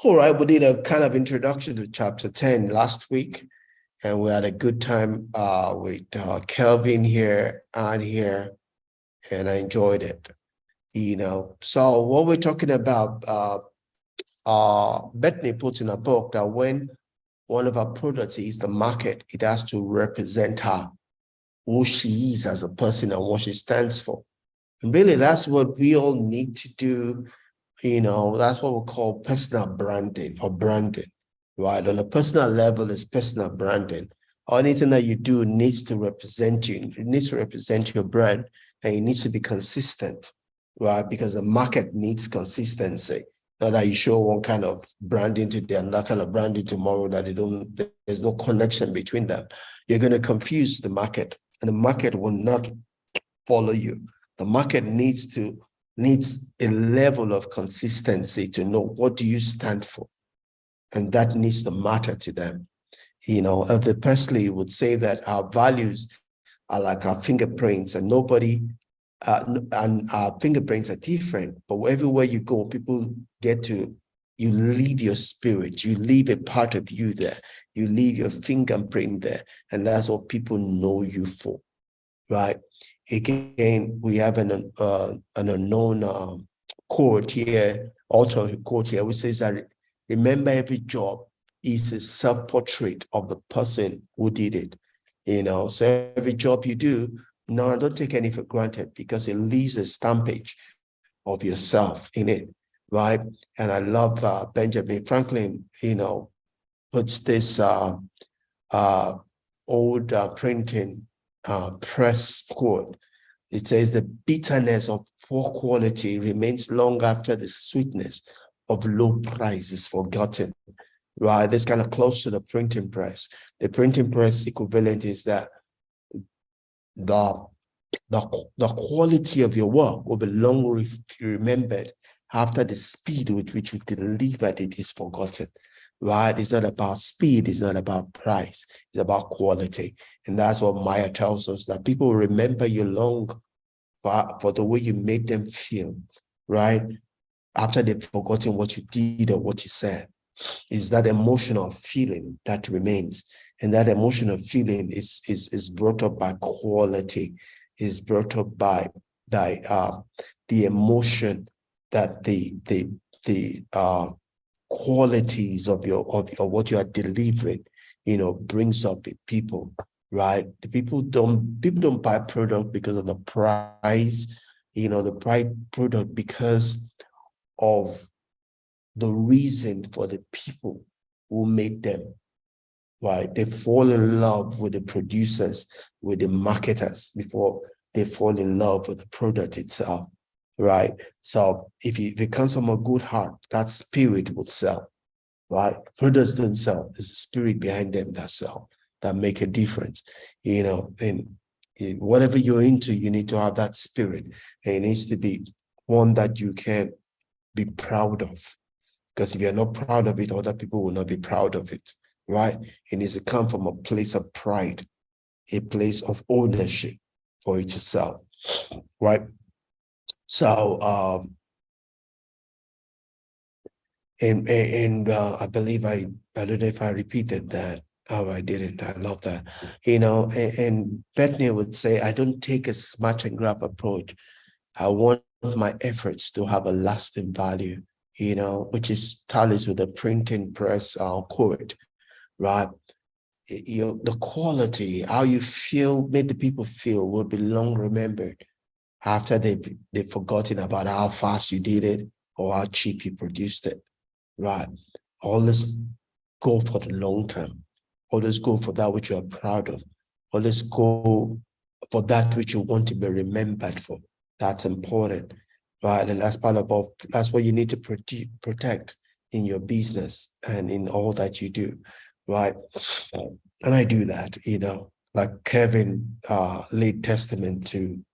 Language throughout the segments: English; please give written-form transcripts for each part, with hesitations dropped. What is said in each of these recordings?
All right, we did a kind of introduction to chapter 10 last week, and we had a good time with Kelvin here and here, and I enjoyed it. So what we're talking about, Bethany puts in a book that when one of our products is the market, it has to represent her, who she is as a person and what she stands for. And really, that's what we all need to do. That's what we call personal branding or branding, right? On a personal level, it's personal branding. Anything that you do needs to represent you. It needs to represent your brand, and it needs to be consistent, right? Because the market needs consistency. Not that you show one kind of branding today and that kind of branding tomorrow that there's no connection between them. You're going to confuse the market, and the market will not follow you. The market needs a level of consistency to know what do you stand for, and that needs to matter to them. The Presley would say that our values are like our fingerprints, and and our fingerprints are different, but everywhere you go, people you leave your spirit, you leave a part of you there, you leave your fingerprint there, and that's what people know you for, right? Again, we have an unknown quote here, author quote here, which says that remember every job is a self-portrait of the person who did it. So every job you do, no, don't take any for granted because it leaves a stampage of yourself in it, right? And I love Benjamin Franklin, puts this old printing press quote. It says the bitterness of poor quality remains long after the sweetness of low price is forgotten, right? This kind of close to the printing press. The printing press equivalent is that the quality of your work will be long remembered after the speed with which you delivered it is forgotten, right? It's not about speed, it's not about price, it's about quality. And that's what Maya tells us, that people will remember you long for the way you made them feel, right? After they've forgotten what you did or what you said. Is that emotional feeling that remains. And that emotional feeling is brought up by quality, is brought up by the emotion that the qualities of what you are delivering, brings up in people, right? The people don't buy product because of the price, the price product because of the reason for the people who made them, right? They fall in love with the producers, with the marketers before they fall in love with the product itself, right? So if it comes from a good heart, that spirit will sell, right? Products don't sell. There's a spirit behind them that sell, that make a difference, and whatever you're into, you need to have that spirit. And it needs to be one that you can be proud of. Because if you're not proud of it, other people will not be proud of it, right? It needs to come from a place of pride, a place of ownership for it to sell, right? So, I believe I don't know if I repeated that. Oh, I didn't. I love that. And Bethany would say, I don't take a smash and grab approach. I want my efforts to have a lasting value, which is tallies with the printing press quote, right? The quality, how you feel, made the people feel, will be long remembered after they've forgotten about how fast you did it or how cheap you produced it, right? Always go for the long term. Always go for that which you are proud of. Always go for that which you want to be remembered for. That's important, right? And that's that's what you need to protect in your business and in all that you do, right? And I do that, like Kevin laid testament to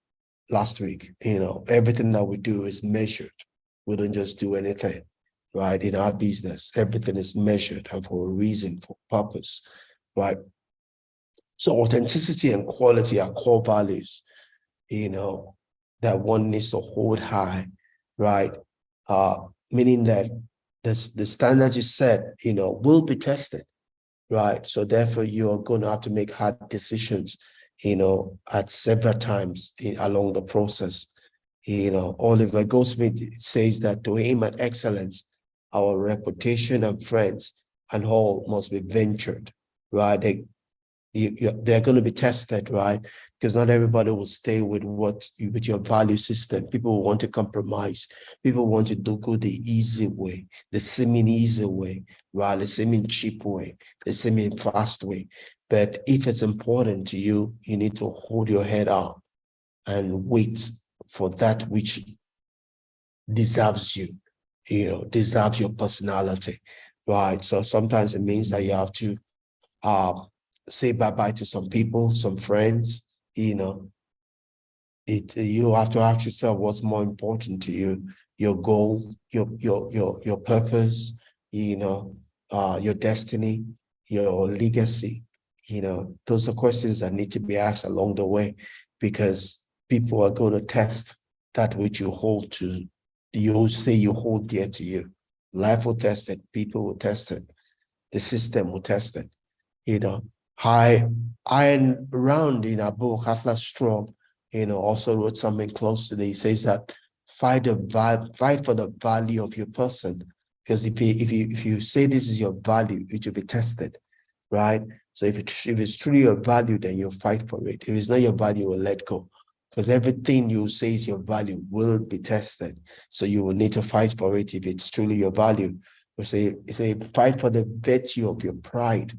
last week. Everything that we do is measured. We don't just do anything, right? In our business, everything is measured and for a reason, for purpose, right? So authenticity and quality are core values, that one needs to hold high, right? Meaning that the standards you set, will be tested, right? So therefore, you are going to have to make hard decisions, at several times along the process. Oliver Goldsmith says that to aim at excellence, our reputation and friends and all must be ventured, right? They're going to be tested, right? Because not everybody will stay with with your value system. People will want to compromise. People want to go the easy way, the seeming easy way, right? The seeming cheap way, the seeming fast way. But if it's important to you, you need to hold your head up and wait for that which deserves you, deserves your personality, right? So sometimes it means that you have to say bye-bye to some people, some friends, you have to ask yourself what's more important to you, your goal, your purpose, your destiny, your legacy. Those are questions that need to be asked along the way, because people are going to test that which you hold to, you say you hold dear to you. Life will test it, people will test it, the system will test it. High Iron Round in a book, Atlas Strong, also wrote something close to this. He says that fight for the value of your person. Because if you say this is your value, it will be tested, right? So if it's truly your value, then you'll fight for it. If it's not your value, you will let go. Because everything you say is your value will be tested. So you will need to fight for it if it's truly your value. We say fight for the virtue of your pride,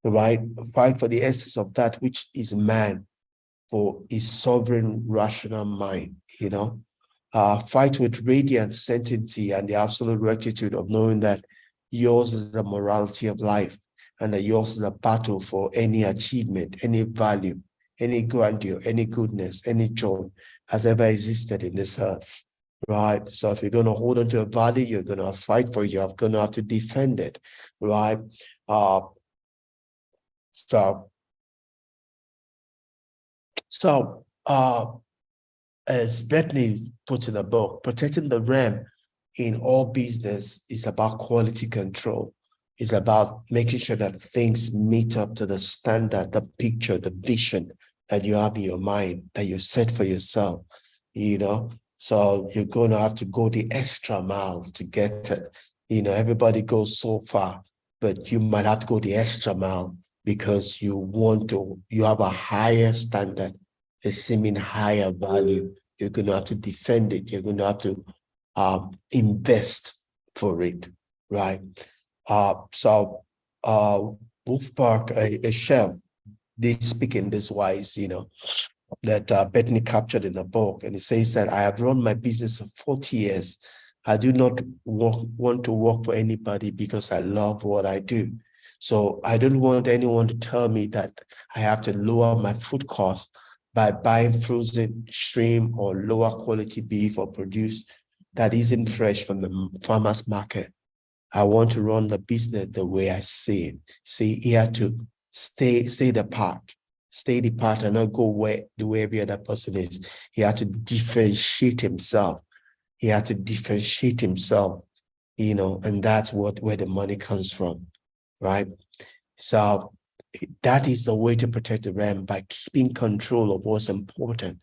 right? Fight for the essence of that which is man, for his sovereign rational mind, fight with radiant certainty and the absolute rectitude of knowing that yours is the morality of life, and that yours is a battle for any achievement, any value, any grandeur, any goodness, any joy has ever existed in this earth, right? So if you're going to hold on to a value, you're going to fight for it. You're going to have to defend it, right? Uh, so, so, as Bethany puts in the book, protecting the ram in all business is about quality control. It's about making sure that things meet up to the standard, the picture, the vision that you have in your mind, that you set for yourself, So you're going to have to go the extra mile to get it. Everybody goes so far, but you might have to go the extra mile because you have a higher standard, a seeming higher value. You're going to have to defend it. You're going to have to invest for it, right? So Wolf Park, a chef, they speak in this wise, that Bethany captured in the book. And it says that I have run my business for 40 years. I do not want to work for anybody because I love what I do. So I don't want anyone to tell me that I have to lower my food cost by buying frozen shrimp or lower quality beef or produce that isn't fresh from the farmer's market. I want to run the business the way I see it. See, he had to stay the part, and not go the way every other person is. He had to differentiate himself. And that's where the money comes from, right? So that is the way to protect the RAM, by keeping control of what's important,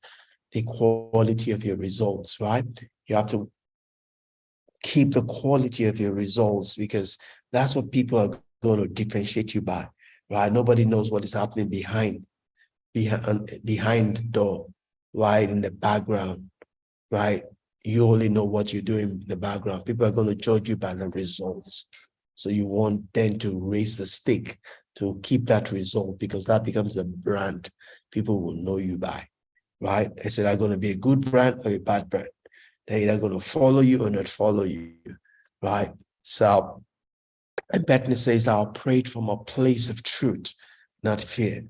the quality of your results, right? You have to keep the quality of your results, because that's what people are going to differentiate you by, right? Nobody knows what is happening behind the door, right? In the background, right? You only know what you're doing in the background. People are going to judge you by the results. So you want them to raise the stake to keep that result, because that becomes the brand people will know you by, right? Is it going to be a good brand or a bad brand? They're either going to follow you or not follow you, right? So, and Bethany says, I prayed from a place of truth, not fear,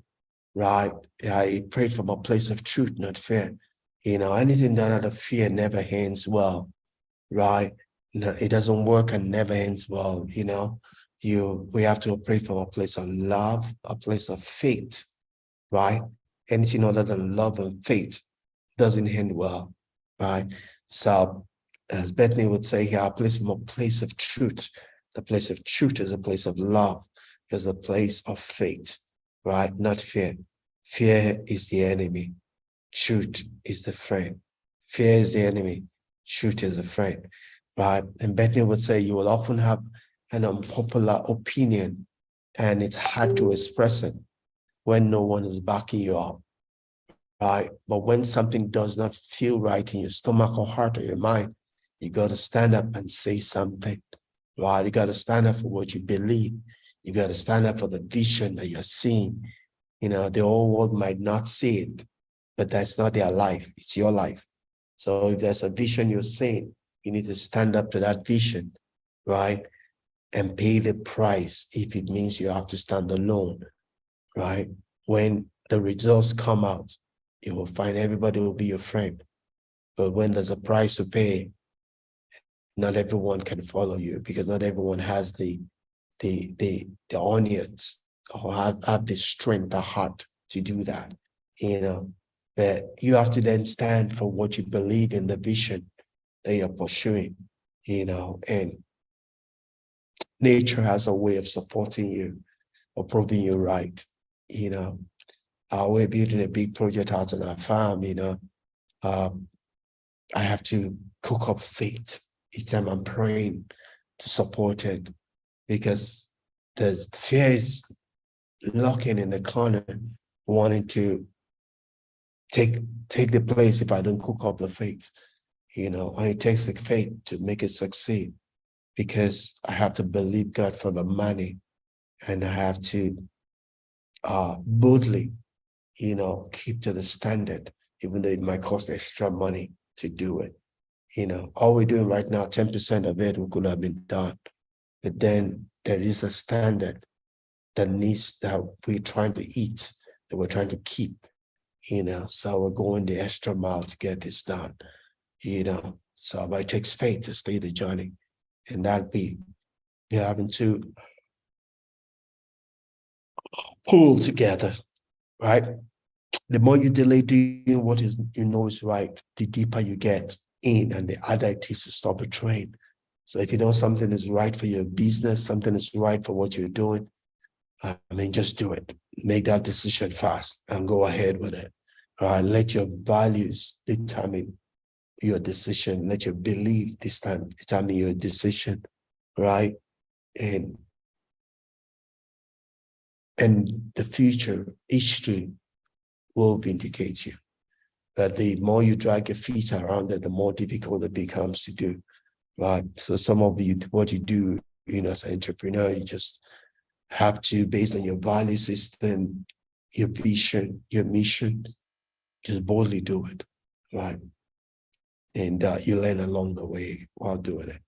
right? I prayed from a place of truth, not fear. Anything done out of fear never ends well, right? No, it doesn't work and never ends well, we have to operate from a place of love, a place of faith, right? Anything other than love and faith doesn't end well, right? So as Bethany would say here, a place of truth. The place of truth is a place of love, is a place of faith, right? Not fear. Fear is the enemy. Truth is the friend. Fear is the enemy. Truth is the friend, right? And Bethany would say you will often have an unpopular opinion, and it's hard to express it when no one is backing you up, right? But when something does not feel right in your stomach or heart or your mind, you got to stand up and say something, right? You got to stand up for what you believe. You got to stand up for the vision that you're seeing. You know, the whole world might not see it, but that's not their life. It's your life. So if there's a vision you're seeing, you need to stand up to that vision, right? And pay the price if it means you have to stand alone, right? When the results come out, you will find everybody will be your friend. But when there's a price to pay, not everyone can follow you because not everyone has the onions or have the strength, the heart to do that, you know. But you have to then stand for what you believe in, the vision that you're pursuing, you know, and nature has a way of supporting you or proving you right, you know. We're building a big project out on our farm, you know. I have to cook up faith each time I'm praying to support it because the fear is lurking in the corner, wanting to take the place if I don't cook up the faith, you know. And it takes the faith to make it succeed because I have to believe God for the money, and I have to boldly, you know, keep to the standard, even though it might cost extra money to do it. You know, all we're doing right now, 10% of it could have been done. But then there is a standard that we're trying to eat, that we're trying to keep, you know. So we're going the extra mile to get this done, you know. So but it takes faith to stay the journey. And that'd be you're having to pull together, right? The more you delay doing what is you know is right, the deeper you get in, and the harder it is to stop the train. So if you know something is right for your business, something is right for what you're doing, I mean, just do it. Make that decision fast and go ahead with it. All right, let your values determine your decision. Let your belief this time determine your decision, right? And the future history will vindicate you. That the more you drag your feet around it, the more difficult it becomes to do, right? So some of you, what you do, you know, as an entrepreneur, you just have to, based on your value system, your vision, your mission, just boldly do it, right? And you learn along the way while doing it.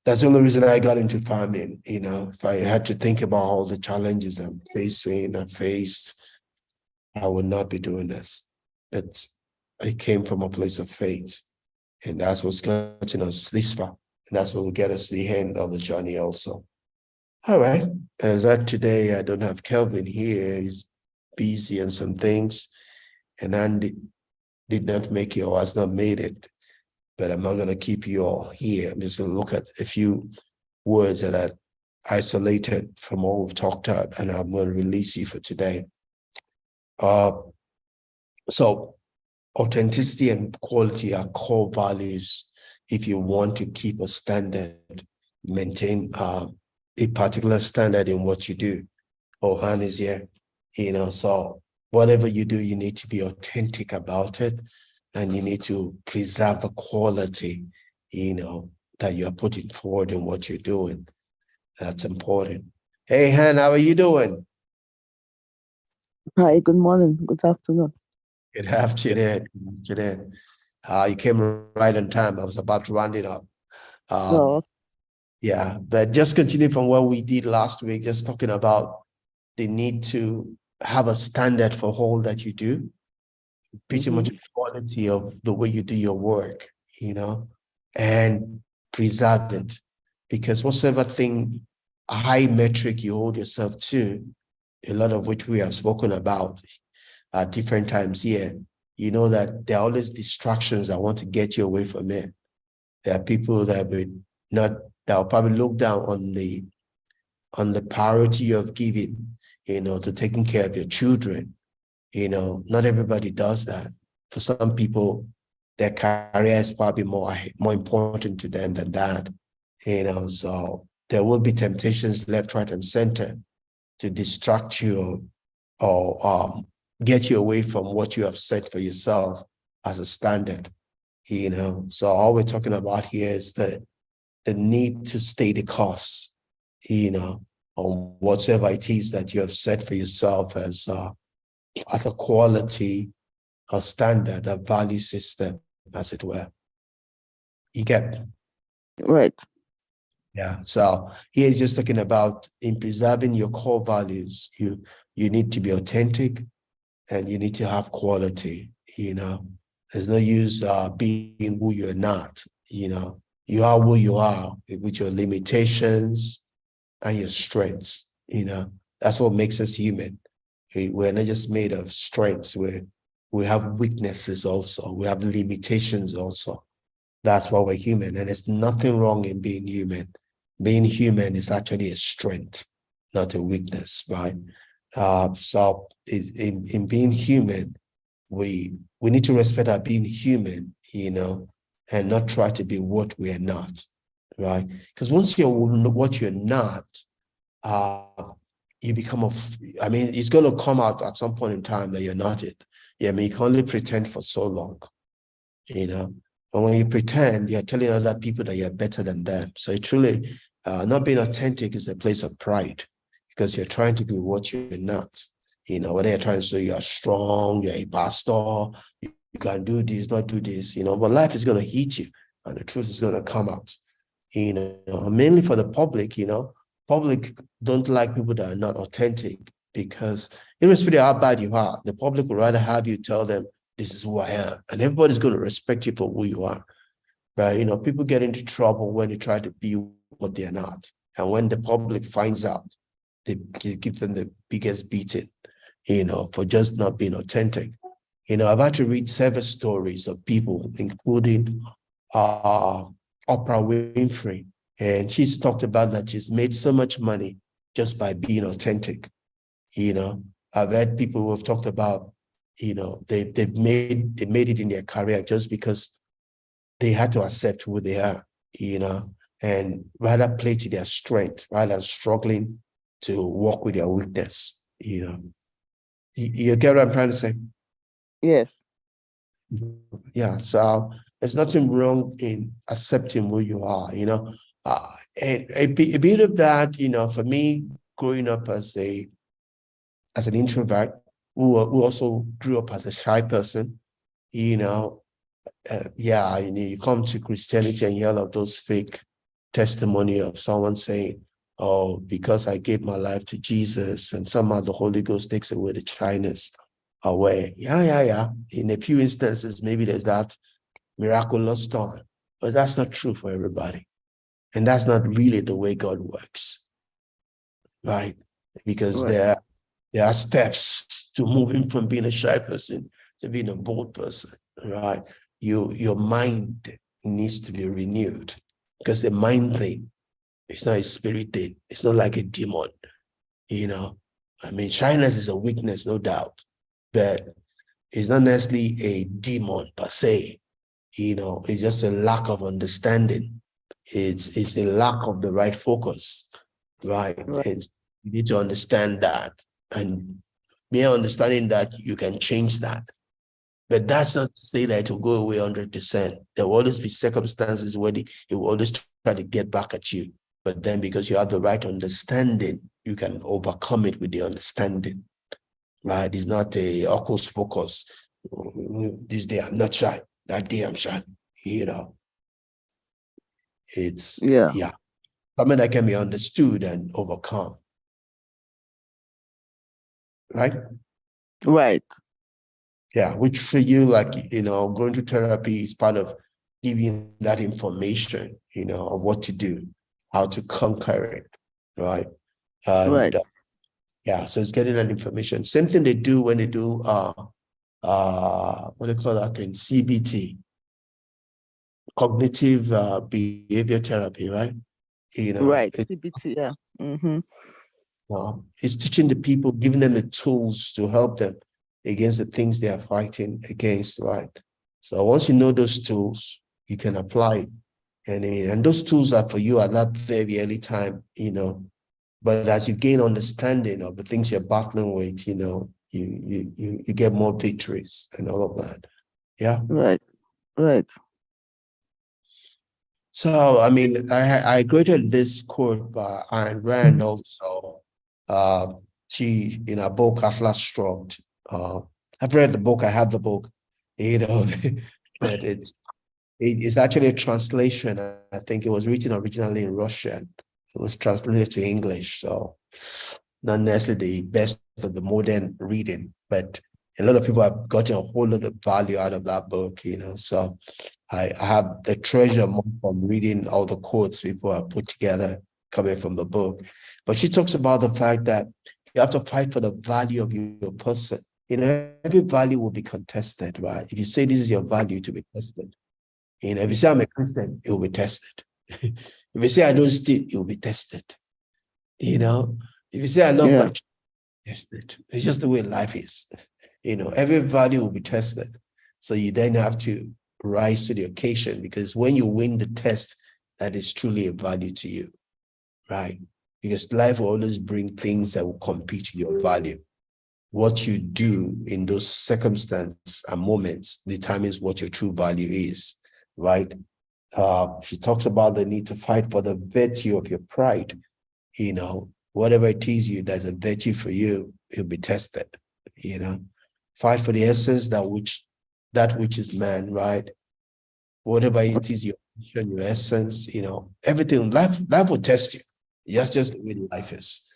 That's the only reason I got into farming. You know, if I had to think about all the challenges I'm facing, I faced, I would not be doing this. I came from a place of faith, and that's what's getting us this far. And that's what will get us to the end of the journey also. All right. As that today, I don't have Kelvin here. He's busy on some things, and Andy did not make it or has not made it. But I'm not going to keep you all here. I'm just going to look at a few words that are isolated from what we've talked about, and I'm going to release you for today. So authenticity and quality are core values if you want to keep a standard, maintain a particular standard in what you do. Han is here, you know, so whatever you do, you need to be authentic about it, and you need to preserve the quality, you know, that you're putting forward in what you're doing. That's important. Hey, Han, how are you doing? Hi, good morning, good afternoon. Good afternoon. You came right on time. I was about to round it up. No, Yeah, but just continue from what we did last week, just talking about the need to have a standard for all that you do, pretty much the quality of the way you do your work, you know, and preserve it. Because whatsoever thing, a high metric you hold yourself to, a lot of which we have spoken about at different times here, you know that there are always distractions that want to get you away from it. There are people that will probably look down on the priority of giving, to taking care of your children. Not everybody does that. For some people, their career is probably more important to them than that. So there will be temptations left, right, and center to distract you or get you away from what you have set for yourself as a standard. So all we're talking about here is the need to stay the course, on whatever it is that you have set for yourself as a quality, a standard, a value system, as it were. You get? Right. Yeah. So here is just talking about in preserving your core values, you need to be authentic and you need to have quality. There's no use being who you're not. You are who you are with your limitations and your strengths. That's what makes us human. We're not just made of strengths. We have weaknesses also. We have limitations also. That's why we're human. And there's nothing wrong in being human. Being human is actually a strength, not a weakness, right? So in being human, we need to respect our being human, and not try to be what we are not, right? Because once you're what you're not, you become it's going to come out at some point in time that you're not it. Yeah, I mean, you can only pretend for so long, But when you pretend, you're telling other people that you're better than them. So it truly, not being authentic is a place of pride because you're trying to be what you're not. Whether you're trying to say you're strong, you're a pastor, you can do this, not do this, but life is going to hit you and the truth is going to come out. Mainly for the public, public don't like people that are not authentic because irrespective of how bad you are, the public would rather have you tell them, this is who I am. And everybody's going to respect you for who you are. But, people get into trouble when they try to be what they're not. And when the public finds out, they give them the biggest beating, for just not being authentic. I've had to read several stories of people, including Oprah Winfrey. And she's talked about that she's made so much money just by being authentic. I've had people who have talked about, they've made it in their career just because they had to accept who they are, and rather play to their strength rather than struggling to work with their weakness. You get what I'm trying to say? Yes. Yeah. So there's nothing wrong in accepting who you are. And a bit of that, for me, growing up as an introvert who also grew up as a shy person, you come to Christianity and you hear all of those fake testimony of someone saying, oh, because I gave my life to Jesus and somehow the Holy Ghost takes away the shyness away. Yeah. In a few instances, maybe there's that miraculous story, but that's not true for everybody. And that's not really the way God works, right? Because Right. there are steps to moving from being a shy person to being a bold person, right? Your mind needs to be renewed because the mind thing, it's not a spirit thing. It's not like a demon, shyness is a weakness, no doubt, but it's not necessarily a demon per se. It's just a lack of understanding. It's a lack of the right focus, right? Right. And you need to understand that. And mere understanding that you can change that. But that's not to say that it will go away 100%. There will always be circumstances where it will always try to get back at you. But then because you have the right understanding, you can overcome it with the understanding, right? It's not a hocus pocus. This day I'm not shy. That day I'm shy. It's, Yeah. yeah, something that can be understood and overcome, right? Right. Yeah, which for you, like, going to therapy is part of giving that information, of what to do, how to conquer it, right? And Right. yeah, so it's getting that information. Same thing they do when they do what do you call that thing? CBT, cognitive behavior therapy, right? Right. It, CBT. Yeah. Mm-hmm. it's teaching the people, giving them the tools to help them against the things they are fighting against, right? So once you know those tools, you can apply it. And those tools are for you at that very early time, But as you gain understanding of the things you're battling with, you get more victories and all of that. Yeah. Right. Right. So I mean, I created this quote by Ayn Rand also. Uh, she in her book Atlas Shrugged. I've read the book. I have the book. But it's actually a translation. I think it was written originally in Russian. It was translated to English, so not necessarily the best of the modern reading, but a lot of people have gotten a whole lot of value out of that book, So I have the treasure more from reading all the quotes people have put together coming from the book. But she talks about the fact that you have to fight for the value of your person. Every value will be contested, right? If you say this is your value to be tested, if you say I'm a Christian, it will be tested. If you say I don't steal, it will be tested. If you say I love my children, tested. It's just the way life is. Every value will be tested. So you then have to rise to the occasion, because when you win the test, that is truly a value to you, right? Because life will always bring things that will compete with your value. What you do in those circumstances and moments determines what your true value is, right? She talks about the need to fight for the virtue of your pride. Whatever it is there's a virtue for you, it'll be tested. Fight for the essence that which is man, right? Whatever it is, your mission, your essence, everything. Life will test you. That's just the way life is.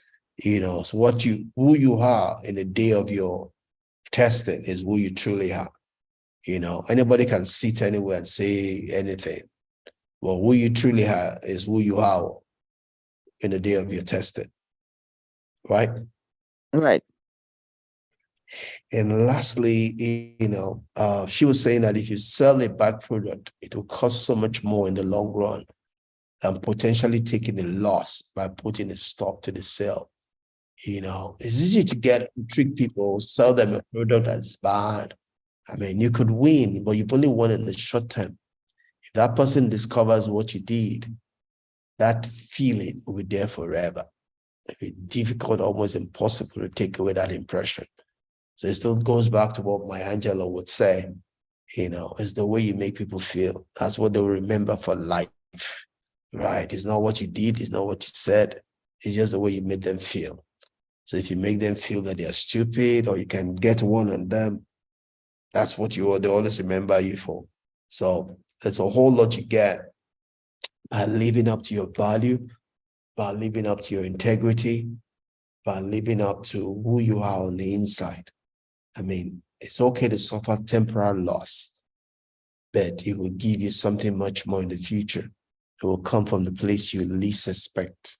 So who you are in the day of your testing is who you truly are. Anybody can sit anywhere and say anything. Well, who you truly are is who you are in the day of your testing, right? Right. And lastly, she was saying that if you sell a bad product, it will cost so much more in the long run than potentially taking a loss by putting a stop to the sale. It's easy to trick people, sell them a product that's bad. I mean, you could win, but you've only won in the short term. If that person discovers what you did, that feeling will be there forever. It's difficult, almost impossible to take away that impression. So it still goes back to what Maya Angelou would say, it's the way you make people feel. That's what they'll remember for life, right? It's not what you did, it's not what you said, it's just the way you made them feel. So if you make them feel that they're stupid or you can get one on them, that's what they always remember you for. So there's a whole lot you get by living up to your value, by living up to your integrity, by living up to who you are on the inside. I mean, it's okay to suffer temporal loss, but it will give you something much more in the future. It will come from the place you least expect,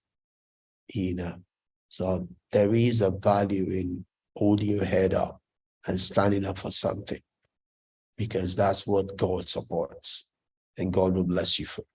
So there is a value in holding your head up and standing up for something, because that's what God supports, and God will bless you for.